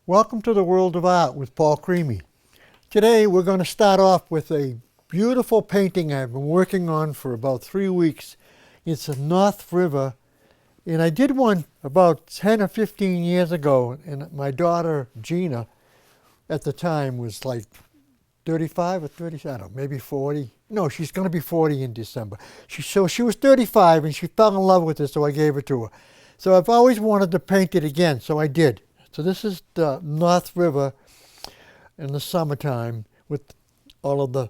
Welcome to the World of Art with Paul Crimi. Today we're going to start off with a beautiful painting I've been working on for about 3 weeks. It's a North River, and I did one about 10 or 15 years ago, and my daughter Gina at the time was like 35 or 30, I don't know, maybe 40. No, she's going to be 40 in December. So she was 35 and she fell in love with it, so I gave it to her. So I've always wanted to paint it again, so I did. So this is the North River in the summertime with all of the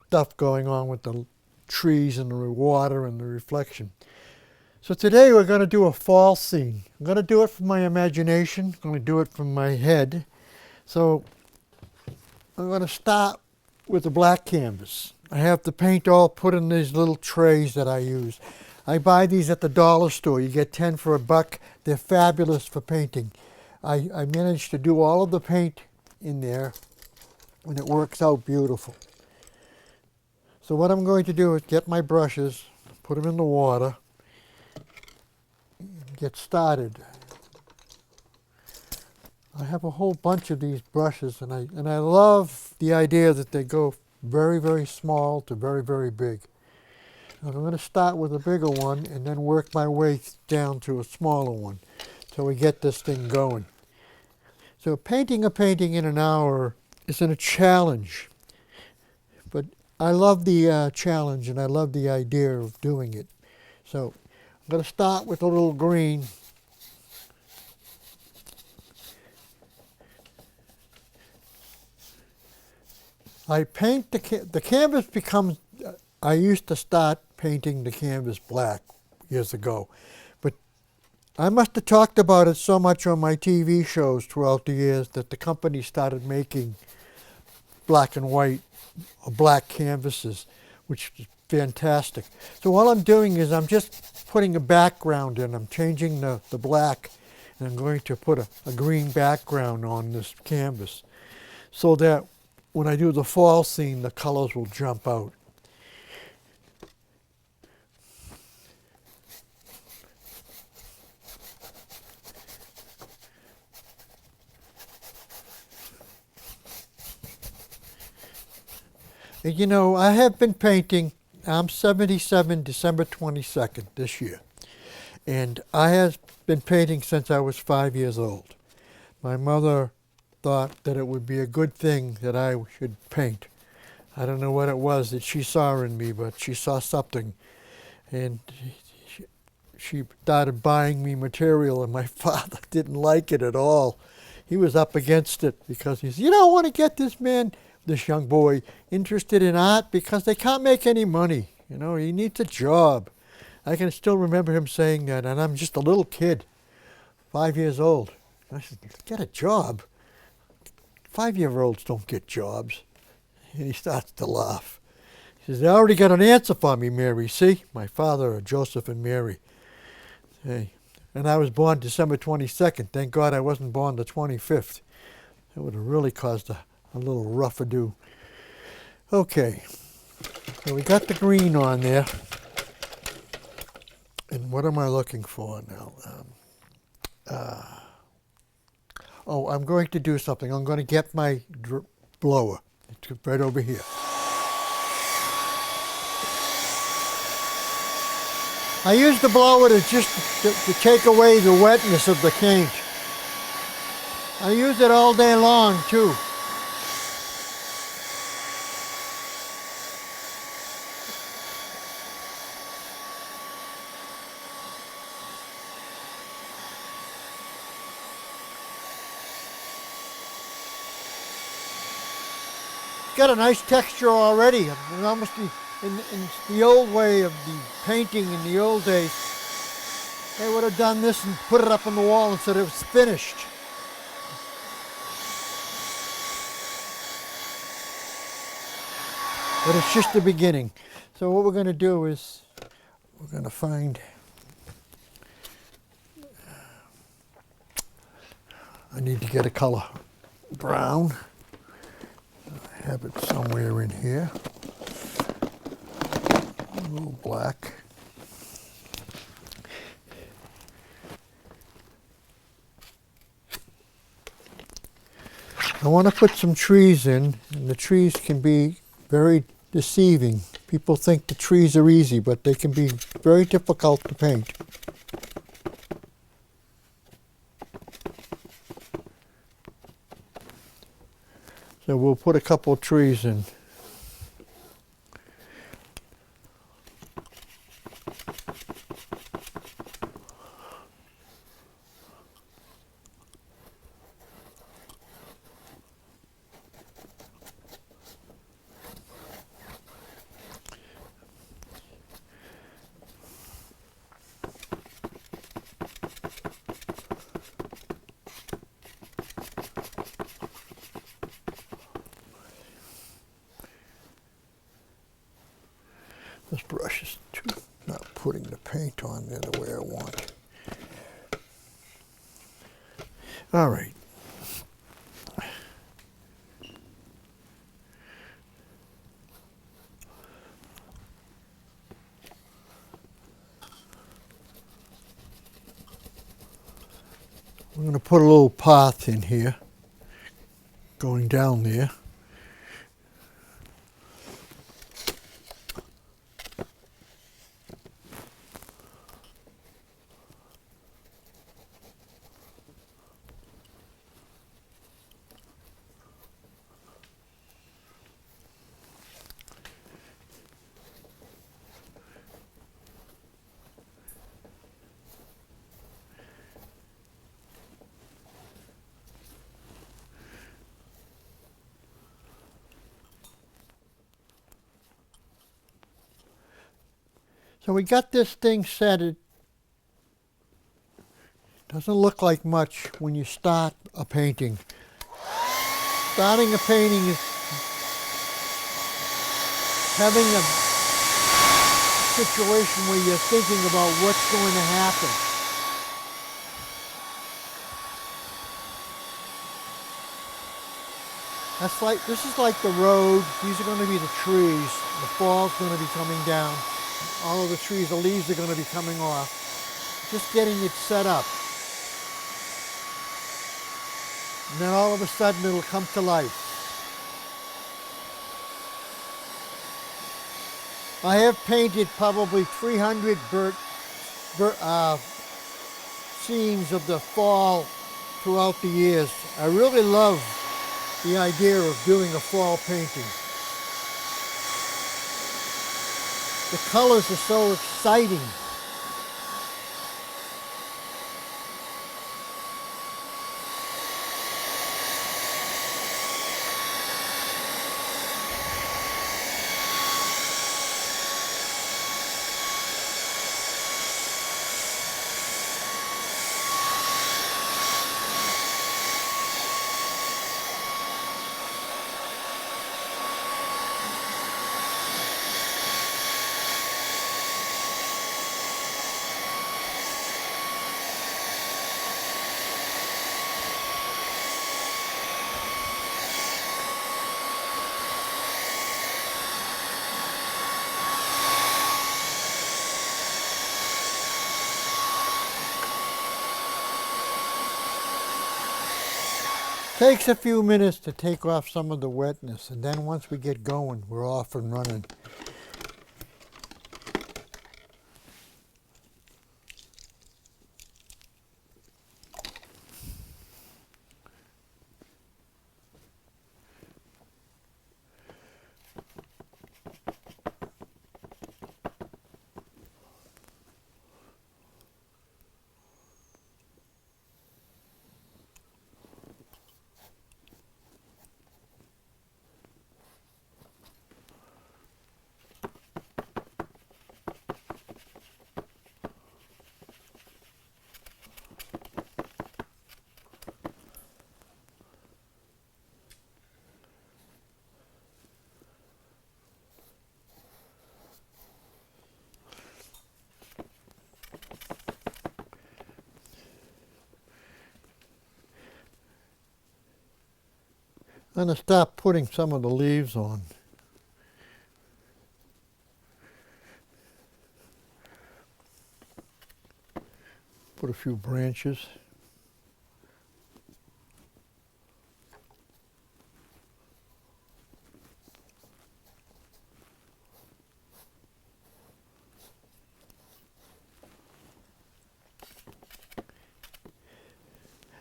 stuff going on with the trees and the water and the reflection. So today we're going to do a fall scene. I'm going to do it from my imagination. I'm going to do it from my head. So I'm going to start with the black canvas. I have the paint all put in these little trays that I use. I buy these at the dollar store. You get 10 for $1. They're fabulous for painting. I managed to do all of the paint in there, and it works out beautiful. So what I'm going to do is get my brushes, put them in the water, and get started. I have a whole bunch of these brushes, and I love the idea that they go very, very small to very, very big. And I'm going to start with a bigger one and then work my way down to a smaller one till we get this thing going. So painting a painting in an hour isn't a challenge, but I love the challenge and I love the idea of doing it. So I'm going to start with a little green. I paint the canvas becomes, I used to start painting the canvas black years ago, but I must have talked about it so much on my TV shows throughout the years that the company started making black and white or black canvases, which is fantastic. So all I'm doing is I'm just putting a background in. I'm changing the black, and I'm going to put a green background on this canvas so that when I do the fall scene, the colors will jump out. And you know, I have been painting. I'm 77, December 22nd this year. And I have been painting since I was 5 years old. My mother thought that it would be a good thing that I should paint. I don't know what it was that she saw in me, but she saw something. And she started buying me material, and my father didn't like it at all. He was up against it because he said, "You don't want to get this man, this young boy, interested in art because they can't make any money. You know, he needs a job." I can still remember him saying that, and I'm just a little kid, 5 years old. I said, "Get a job? 5-year-olds don't get jobs." And he starts to laugh. He says, "I already got an answer for me, Mary. See, my father are Joseph and Mary. Hey, and I was born December 22nd. Thank God I wasn't born the 25th. That would have really caused a little rough ado." Okay, so we got the green on there. And what am I looking for now? Oh, I'm going to do something. I'm going to get my blower. It's right over here. I use the blower to take away the wetness of the paint. I use it all day long too. Got a nice texture already. And almost in the old way of the painting in the old days, they would have done this and put it up on the wall and said it was finished. But it's just the beginning. So what we're going to do is we're going to find, I need to get a color brown. I have it somewhere in here. A little black. I want to put some trees in, and the trees can be very deceiving. People think the trees are easy, but they can be very difficult to paint. So we'll put a couple of trees in. This brush is not putting the paint on there the way I want. All right. I'm going to put a little path in here, going down there. So we got this thing set. It doesn't look like much when you start a painting. Starting a painting is having a situation where you're thinking about what's going to happen. This is like the road. These are going to be the trees. The fall's going to be coming down. All of the trees, the leaves are going to be coming off. Just getting it set up. And then all of a sudden it'll come to life. I have painted probably 300 scenes of the fall throughout the years. I really love the idea of doing a fall painting. The colors are so exciting. Takes a few minutes to take off some of the wetness, and then once we get going, we're off and running. I'm going to start putting some of the leaves on. Put a few branches.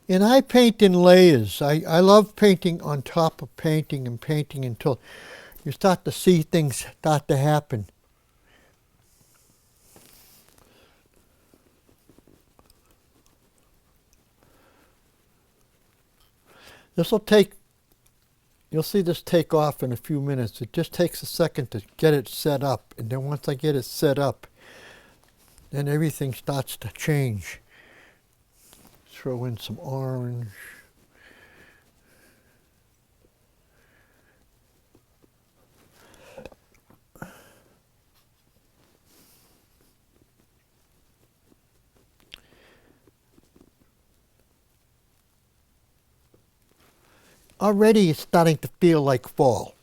And I paint in layers. I love painting on top of painting and painting until you start to see things start to happen. This will take, you'll see this take off in a few minutes. It just takes a second to get it set up. And then once I get it set up, then everything starts to change. Throw in some orange. Already it's starting to feel like fall.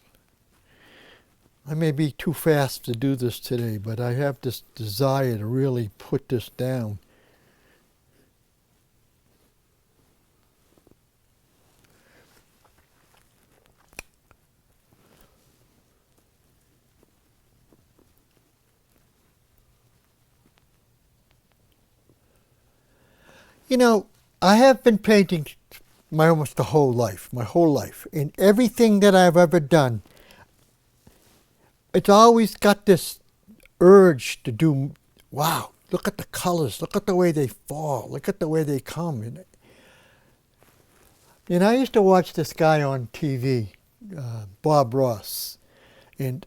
I may be too fast to do this today, but I have this desire to really put this down. You know, I have been painting almost my whole life. And everything that I've ever done, it's always got this urge to do, wow, look at the colors, look at the way they fall, look at the way they come. And I used to watch this guy on TV, Bob Ross, and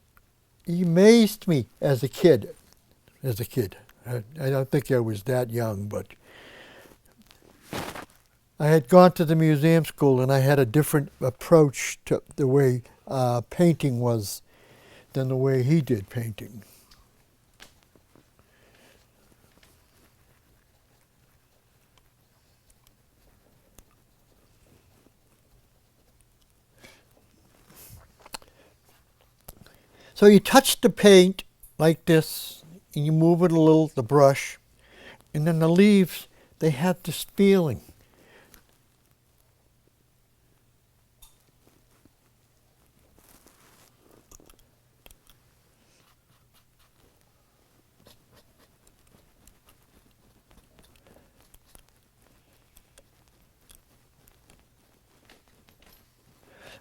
he amazed me as a kid. I don't think I was that young, but I had gone to the museum school and I had a different approach to the way painting was than the way he did painting. So you touch the paint like this and you move it a little, the brush, and then the leaves, they have this feeling.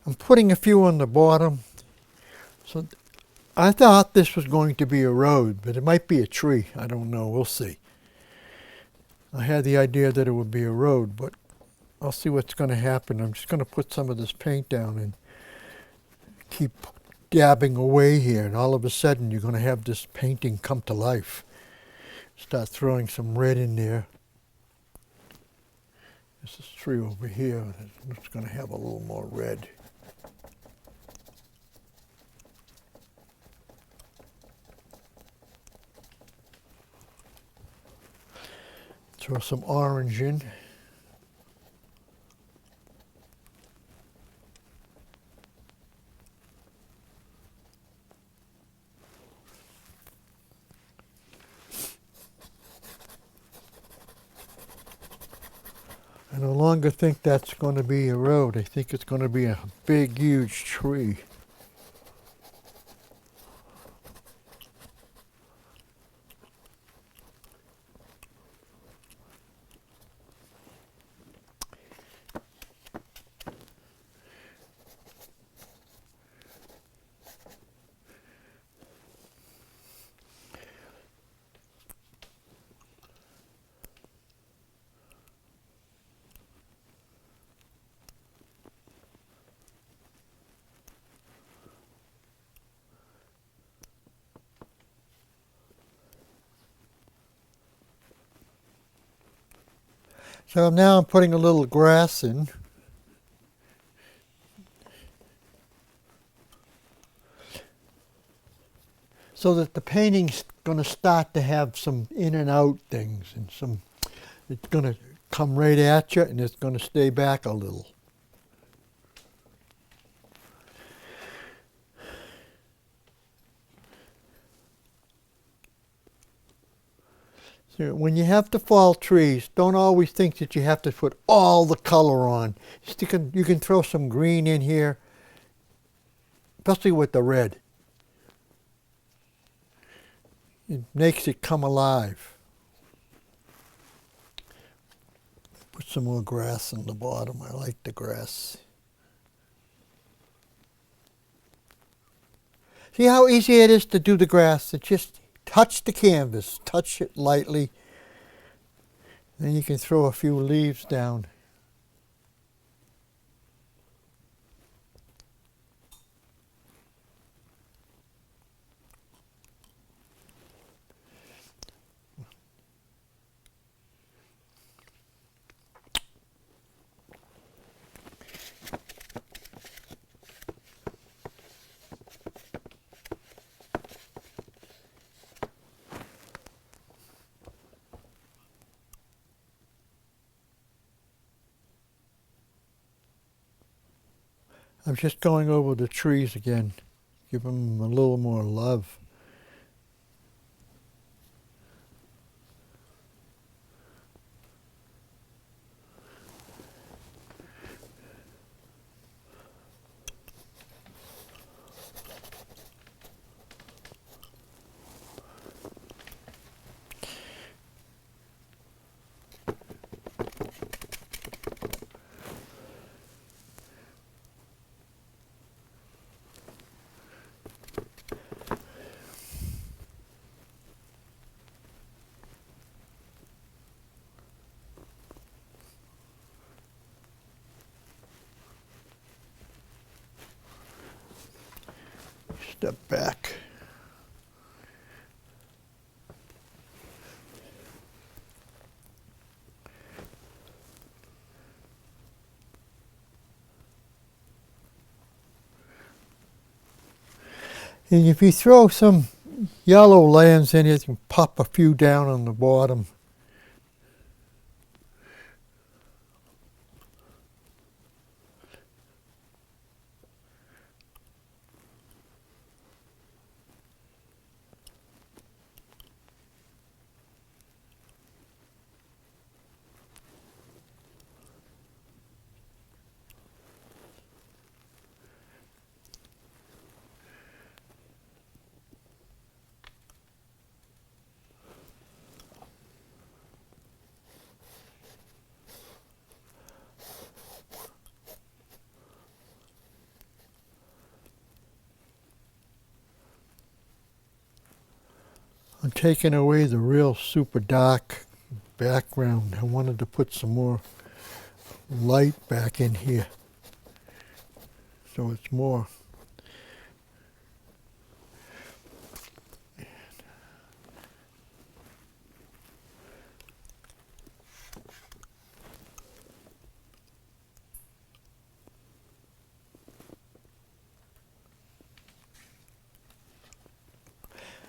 I'm putting a few on the bottom. So I thought this was going to be a road, but it might be a tree. I don't know. We'll see. I had the idea that it would be a road, but I'll see what's going to happen. I'm just going to put some of this paint down and keep dabbing away here, and all of a sudden you're going to have this painting come to life. Start throwing some red in there. This is tree over here. It's going to have a little more red. Throw some orange in. I no longer think that's going to be a road. I think it's going to be a big, huge tree. So now I'm putting a little grass in. So that the painting's going to start to have some in and out things, and it's going to come right at you and it's going to stay back a little. So when you have to fall trees, don't always think that you have to put all the color on. You can throw some green in here, especially with the red. It makes it come alive. Put some more grass on the bottom. I like the grass. See how easy it is to do the grass? It just touch the canvas, touch it lightly. Then you can throw a few leaves down. I'm just going over the trees again, give them a little more love. Step back. And if you throw some yellow lands in it, you can pop a few down on the bottom. I'm taking away the real super dark background. I wanted to put some more light back in here, so it's more.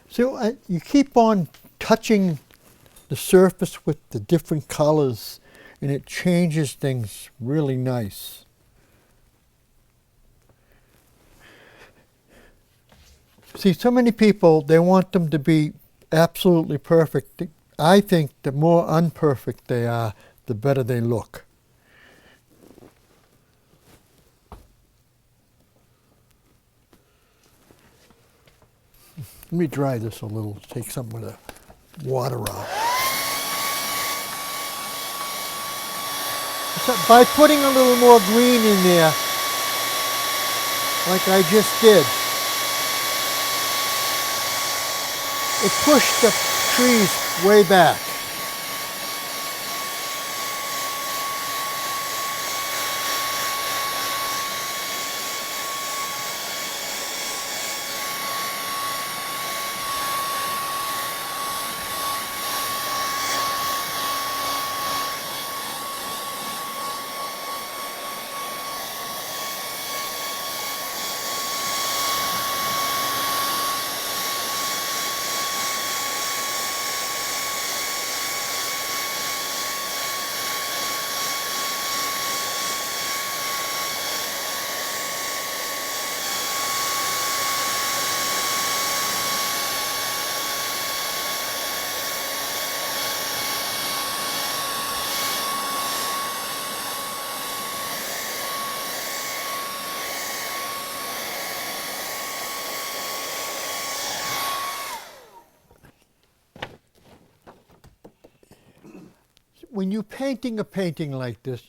So you keep on touching the surface with the different colors, and it changes things really nice. See, so many people, they want them to be absolutely perfect. I think the more imperfect they are, the better they look. Let me dry this a little, take some of the water out. So by putting a little more green in there, like I just did, it pushed the trees way back. when you're painting a painting like this,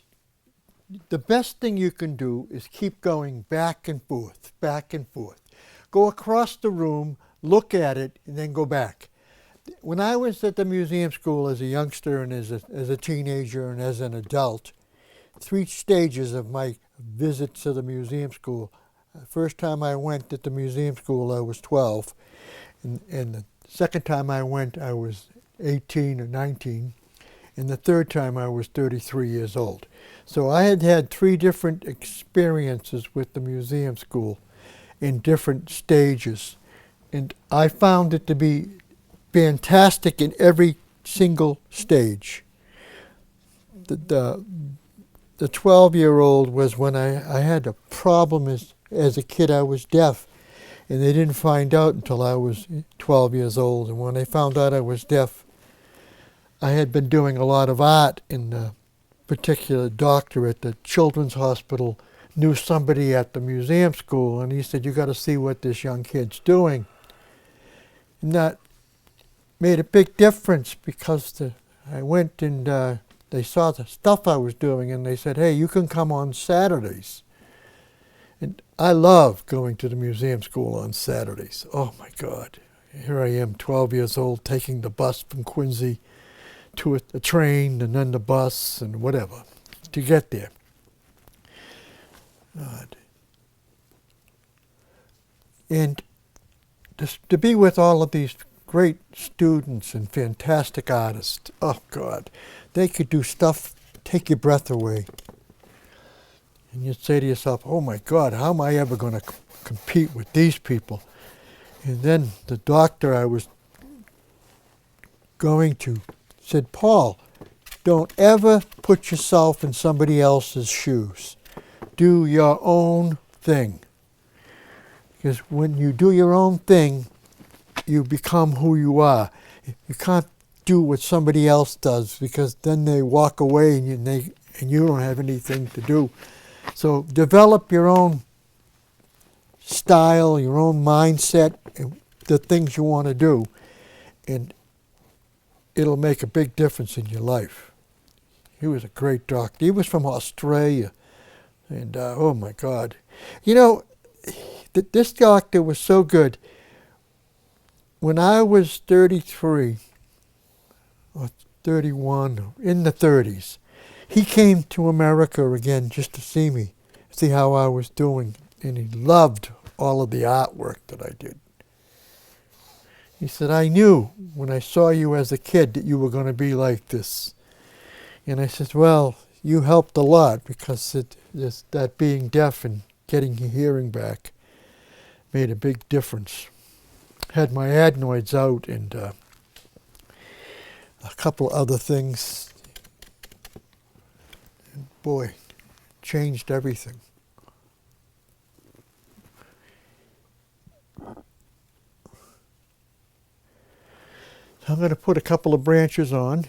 the best thing you can do is keep going back and forth, back and forth. Go across the room, look at it, and then go back. When I was at the museum school as a youngster and as a teenager and as an adult, 3 stages of my visits to the museum school. First time I went at the museum school, I was 12. And the second time I went, I was 18 or 19. And the third time, I was 33 years old. So I had had 3 different experiences with the museum school in different stages. And I found it to be fantastic in every single stage. The 12-year-old was when I had a problem as a kid. I was deaf, and they didn't find out until I was 12 years old. And when they found out I was deaf, I had been doing a lot of art, and a particular doctor at the children's hospital knew somebody at the museum school, and he said, "You got to see what this young kid's doing." And that made a big difference, because I went and they saw the stuff I was doing, and they said, "Hey, you can come on Saturdays." And I love going to the museum school on Saturdays. Oh my God. Here I am, 12 years old, taking the bus from Quincy to a train and then the bus and whatever to get there. God. And to be with all of these great students and fantastic artists, oh God, they could do stuff, take your breath away. And you'd say to yourself, oh my God, how am I ever going to compete with these people? And then the doctor I was going to said, "Paul, don't ever put yourself in somebody else's shoes. Do your own thing. Because when you do your own thing, you become who you are. You can't do what somebody else does, because then they walk away and you don't have anything to do. So develop your own style, your own mindset, and the things you want to do, and it'll make a big difference in your life." He was a great doctor. He was from Australia, and oh my God. You know, this doctor was so good. When I was 33 or 31, in the 30s, he came to America again just to see me, see how I was doing, and he loved all of the artwork that I did. He said, "I knew when I saw you as a kid that you were going to be like this." And I said, "Well, you helped a lot, because that being deaf and getting your hearing back made a big difference." Had my adenoids out and a couple other things. And boy, changed everything. I'm going to put a couple of branches on.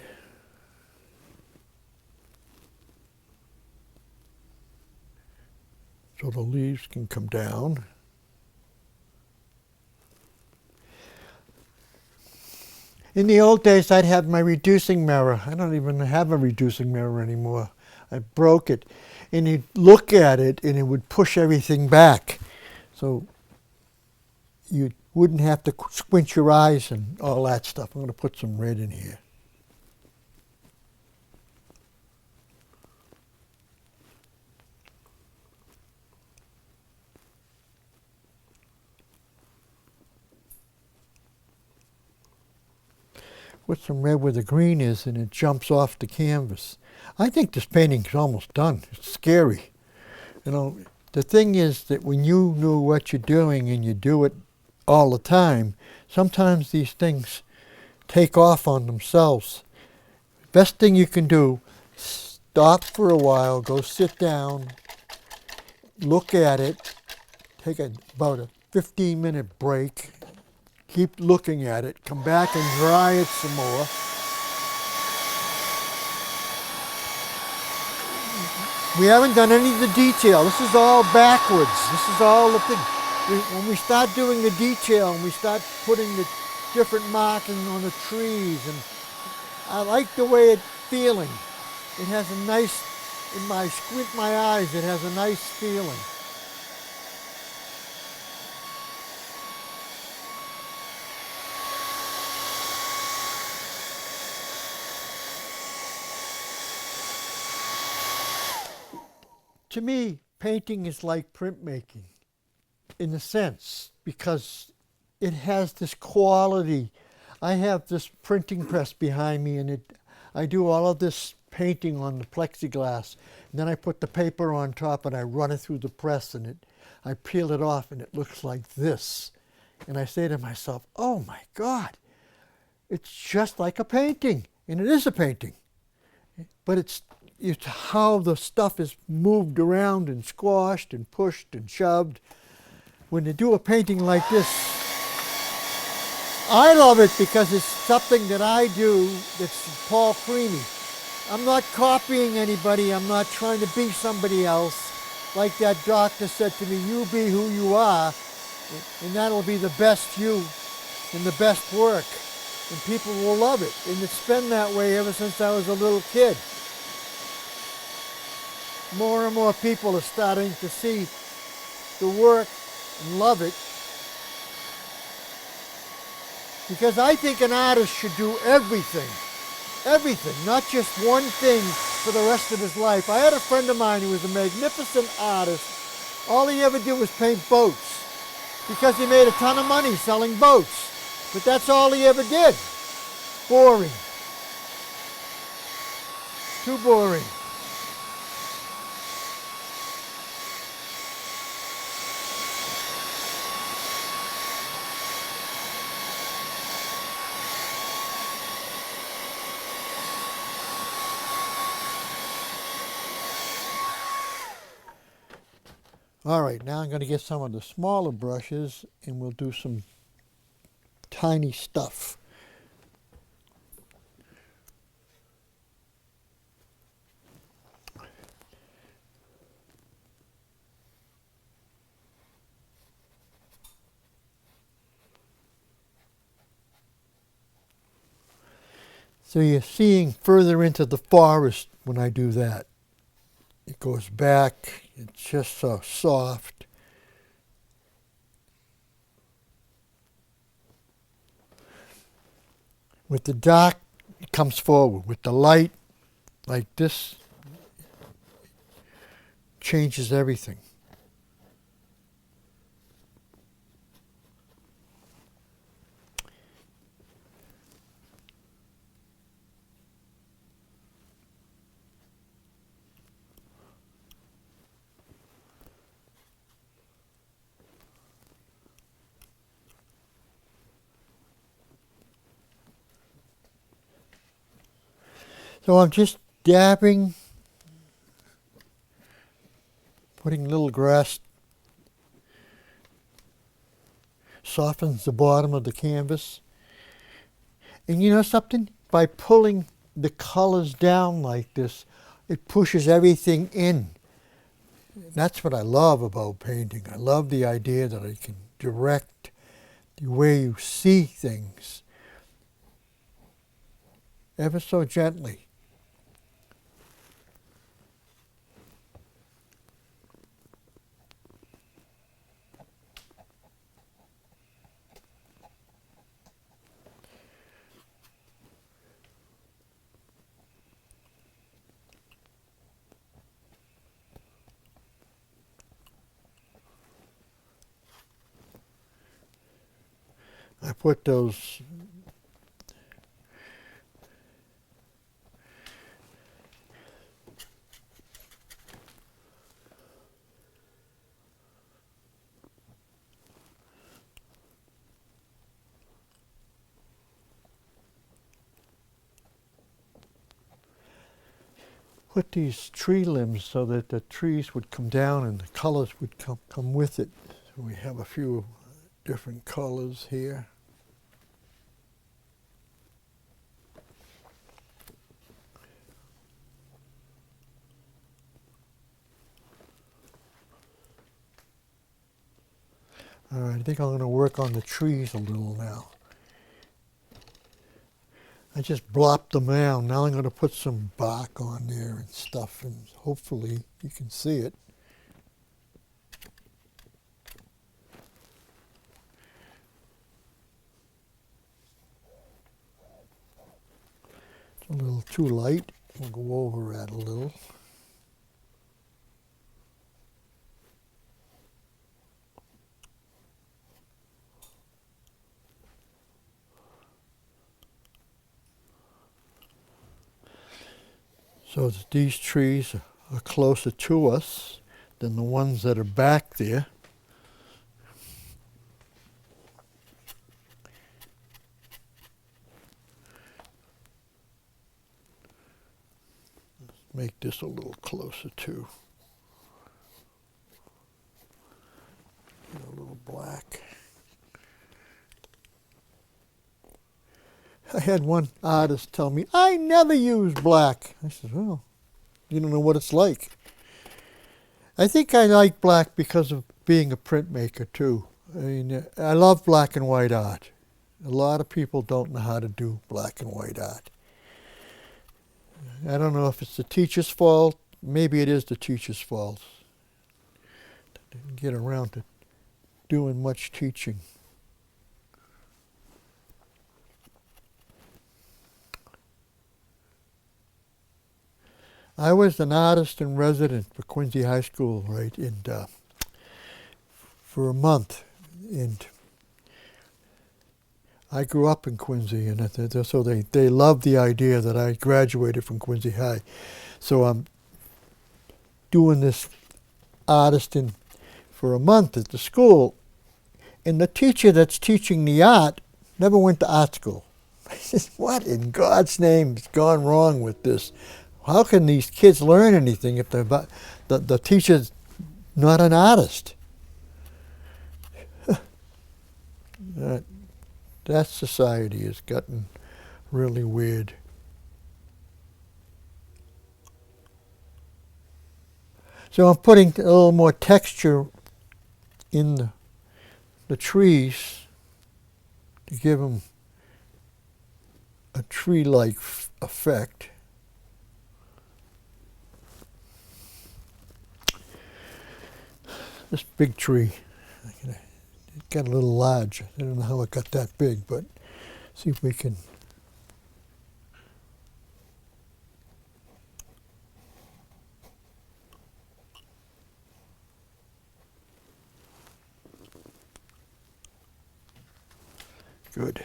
So the leaves can come down. In the old days, I'd have my reducing mirror. I don't even have a reducing mirror anymore. I broke it. And you'd look at it, and it would push everything back. So you wouldn't have to squint your eyes and all that stuff. I'm going to put some red in here. Put some red where the green is, and it jumps off the canvas. I think this painting's almost done. It's scary. You know, the thing is that when you know what you're doing and you do it all the time, sometimes these things take off on themselves. Best thing you can do, stop for a while, go sit down, look at it, take about a 15-minute break, keep looking at it, come back and dry it some more. We haven't done any of the detail. This is all backwards. This is all the thing. When we start doing the detail and we start putting the different markings on the trees, and I like the way it's feeling. It has a nice, in my squint my eyes, it has a nice feeling. To me, painting is like printmaking, in a sense, because it has this quality. I have this printing press behind me, and I do all of this painting on the plexiglass, and then I put the paper on top and I run it through the press, and I peel it off and it looks like this. And I say to myself, oh my God, it's just like a painting. And it is a painting, but it's how the stuff is moved around and squashed and pushed and shoved. When you do a painting like this, I love it because it's something that I do that's Paul Crimi. I'm not copying anybody. I'm not trying to be somebody else. Like that doctor said to me, you be who you are, and that'll be the best you and the best work. And people will love it. And it's been that way ever since I was a little kid. More and more people are starting to see the work and love it. Because I think an artist should do everything. Everything, not just one thing for the rest of his life. I had a friend of mine who was a magnificent artist. All he ever did was paint boats because he made a ton of money selling boats. But that's all he ever did. Boring. Too boring. All right, now I'm going to get some of the smaller brushes and we'll do some tiny stuff. So you're seeing further into the forest when I do that. It goes back, it's just so soft. With the dark, it comes forward. With the light, like this, changes everything. So I'm just dabbing, putting little grass, softens the bottom of the canvas. And you know something? By pulling the colors down like this, it pushes everything in. That's what I love about painting. I love the idea that I can direct the way you see things ever so gently. I put those these tree limbs so that the trees would come down and the colors would come with it. So we have a few different colors here. All right, I think I'm going to work on the trees a little now. I just blopped them down. Now I'm going to put some bark on there and stuff, and hopefully you can see it. It's a little too light. We'll go over that a little. So these trees are closer to us than the ones that are back there. Let's make this a little closer too. Get a little black. I had one artist tell me, I never use black. I said, well, you don't know what it's like. I think I like black because of being a printmaker too. I mean, I love black and white art. A lot of people don't know how to do black and white art. I don't know if it's the teacher's fault. Maybe it is the teacher's fault. I didn't get around to doing much teaching. I was an artist in residence for Quincy High School, right, and for a month, and I grew up in Quincy, and so they loved the idea that I graduated from Quincy High. So I'm doing this artist for a month at the school, and the teacher that's teaching the art never went to art school. I said, what in God's name has gone wrong with this? How can these kids learn anything if the teacher's not an artist? That society has gotten really weird. So I'm putting a little more texture in the trees to give them a tree-like effect. This big tree, it got a little large. I don't know how it got that big, but see if we can. Good.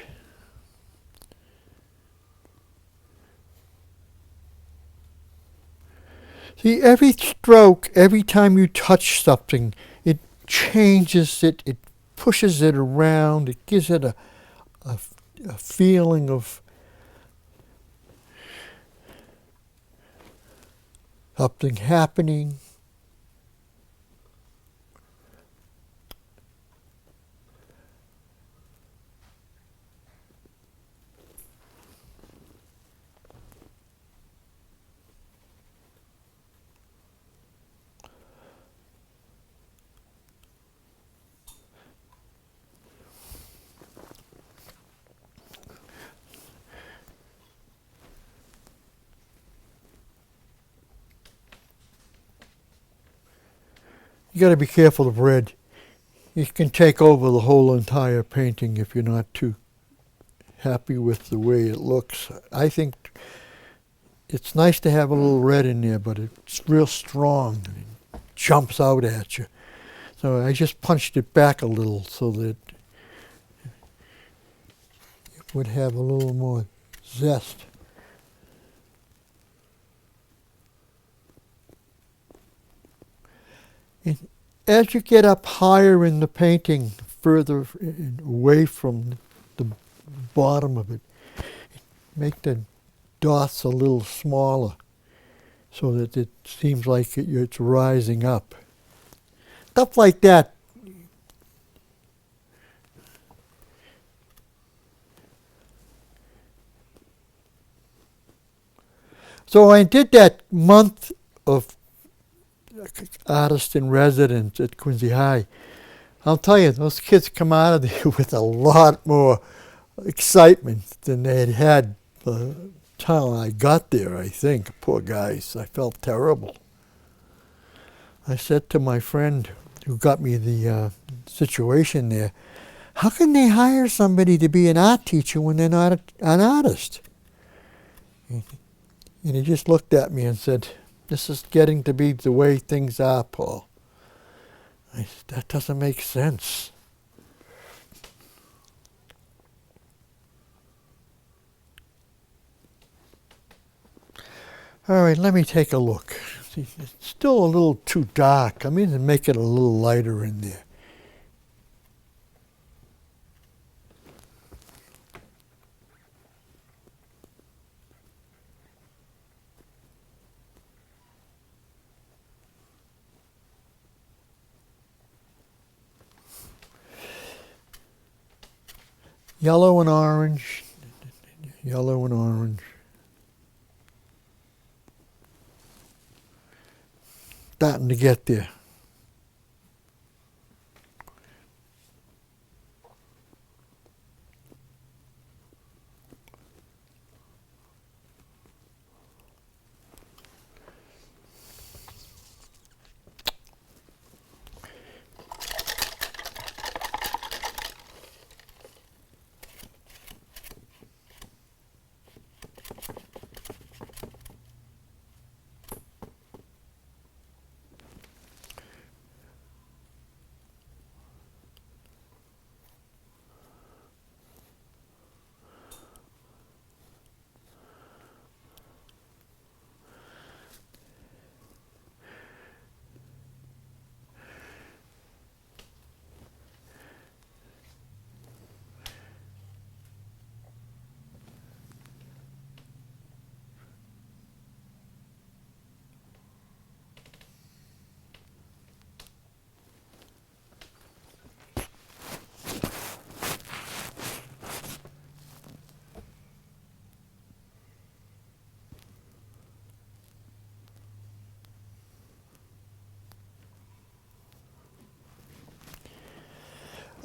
See, every stroke, every time you touch something, it changes it, it pushes it around, it gives it a feeling of something happening. You got to be careful of red. It can take over the whole entire painting if you're not too happy with the way it looks. I think it's nice to have a little red in there, but it's real strong and it jumps out at you. So I just punched it back a little so that it would have a little more zest. And as you get up higher in the painting, further away from the bottom of it, make the dots a little smaller so that it seems like it's rising up. Stuff like that. So I did that month of artist in residence at Quincy High. I'll tell you, those kids come out of there with a lot more excitement than they had the time I got there, I think. Poor guys. I felt terrible. I said to my friend who got me the situation there, how can they hire somebody to be an art teacher when they're not an artist? And he just looked at me and said, this is getting to be the way things are, Paul. I said, that doesn't make sense. All right, let me take a look. See, it's still a little too dark. I'm going to make it a little lighter in there. Yellow and orange, yellow and orange. Starting to get there.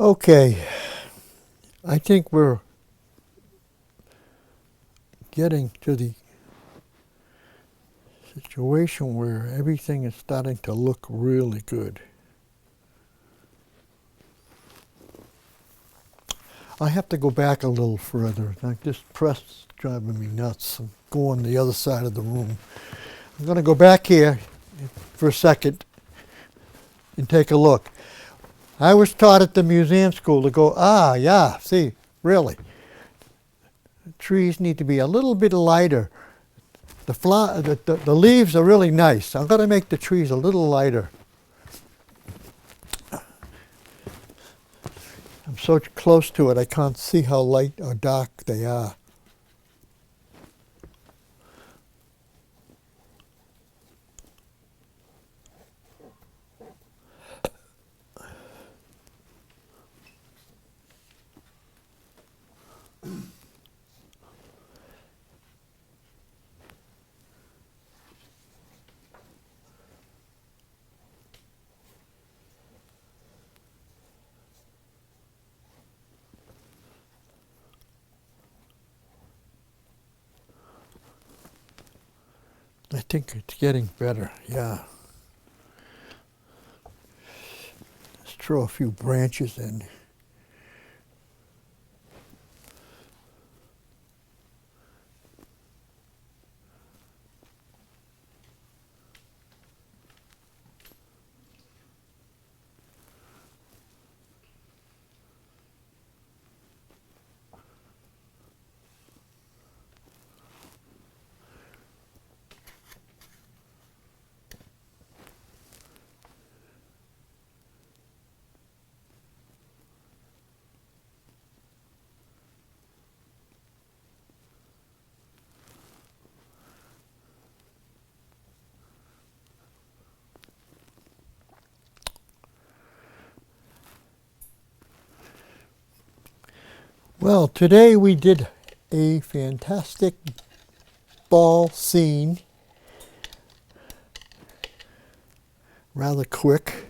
Okay, I think we're getting to the situation where everything is starting to look really good. I have to go back a little further. Like this press is driving me nuts. I'm going the other side of the room. I'm going to go back here for a second and take a look. I was taught at the museum school to go, yeah, see, really. The trees need to be a little bit lighter. The leaves are really nice. I'm going to make the trees a little lighter. I'm so close to it, I can't see how light or dark they are. I think it's getting better, yeah. Let's throw a few branches in. Well, today we did a fantastic ball scene, rather quick.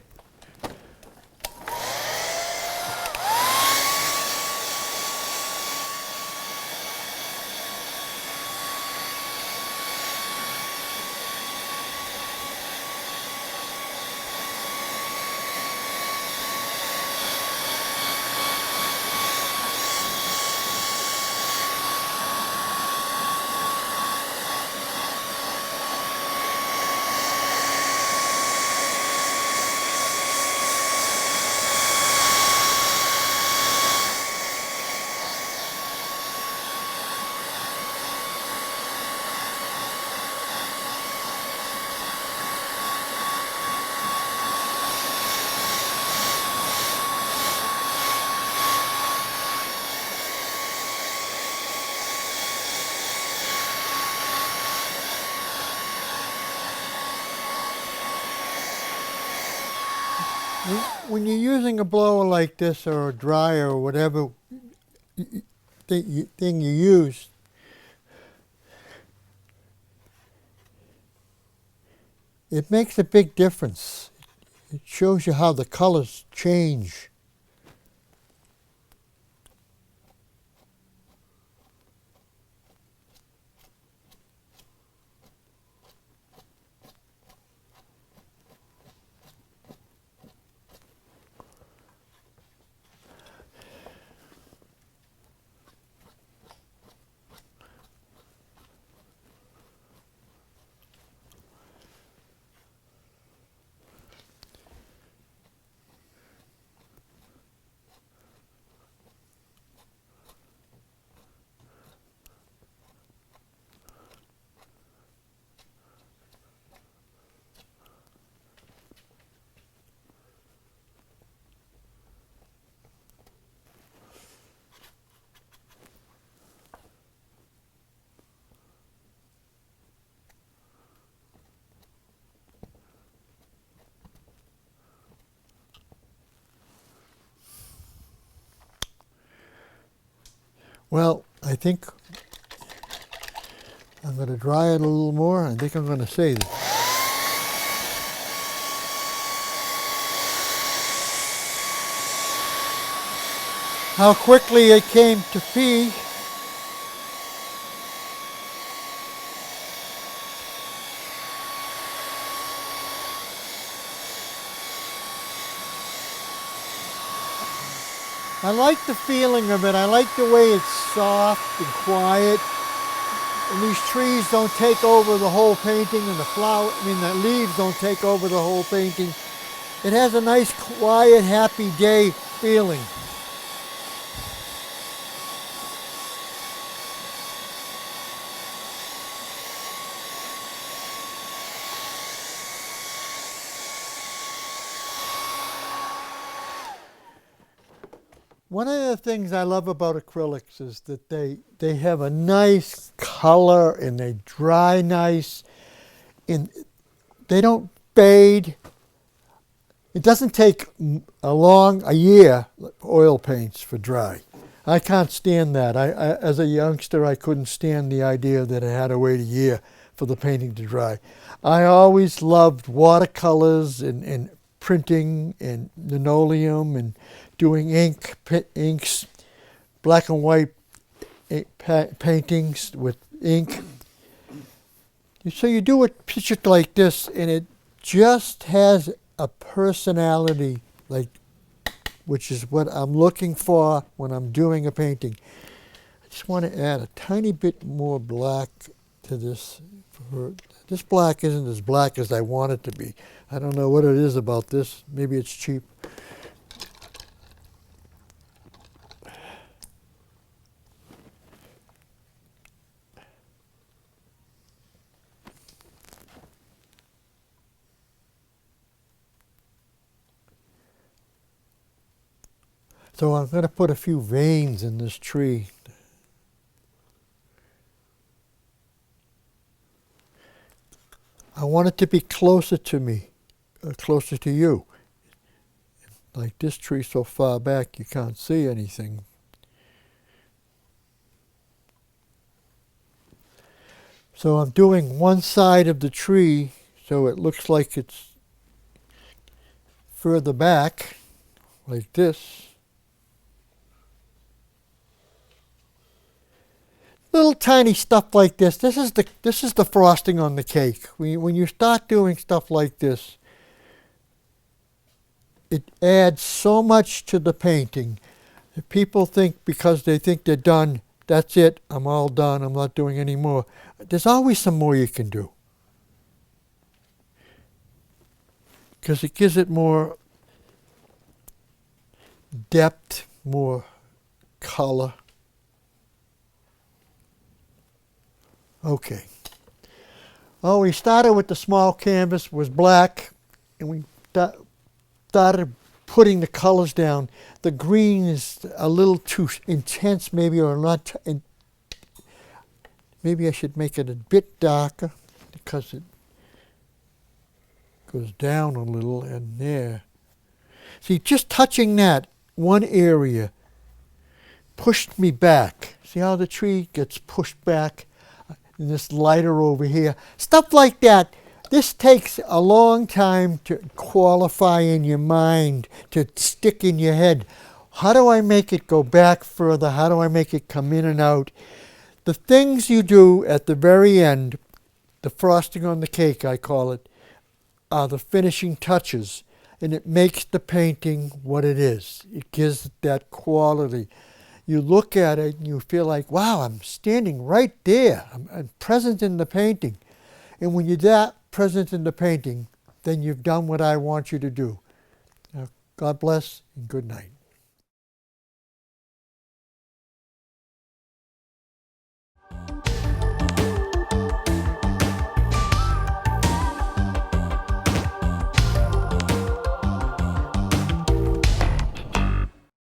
When you're using a blower like this or a dryer or whatever thing you use, it makes a big difference. It shows you how the colors change. Well, I think I'm going to dry it a little more. I think I'm going to save it. How quickly it came to be. I like the feeling of it. I like the way it's soft and quiet. And these trees don't take over the whole painting, and the leaves don't take over the whole painting. It has a nice, quiet, happy day feeling. One of the things I love about acrylics is that they have a nice color and they dry nice and they don't fade. It doesn't take a year oil paints for dry. I can't stand that. As a youngster, I couldn't stand the idea that I had to wait a year for the painting to dry. I always loved watercolors and printing and linoleum and doing inks, black and white paintings with ink. So you do a picture like this and it just has a personality, which is what I'm looking for when I'm doing a painting. I just want to add a tiny bit more black to this. This black isn't as black as I want it to be. I don't know what it is about this. Maybe it's cheap. So I'm going to put a few veins in this tree. I want it to be closer to me, closer to you. Like this tree so far back you can't see anything. So I'm doing one side of the tree so it looks like it's further back, like this. Little tiny stuff like this. This is the frosting on the cake. When you start doing stuff like this, it adds so much to the painting. People think because they think they're done, that's it, I'm all done, I'm not doing any more. There's always some more you can do. Because it gives it more depth, more color. Okay. Oh, we started with the small canvas, was black, and we started putting the colors down. The green is a little too intense, maybe, or not. Maybe I should make it a bit darker because it goes down a little, and there. See, just touching that one area pushed me back. See how the tree gets pushed back? And this lighter over here. Stuff like that. This takes a long time to qualify in your mind, to stick in your head. How do I make it go back further? How do I make it come in and out? The things you do at the very end, the frosting on the cake, I call it, are the finishing touches. And it makes the painting what it is. It gives it that quality. You look at it and you feel like, wow, I'm standing right there. I'm present in the painting. And when you're that present in the painting, then you've done what I want you to do. God bless and good night.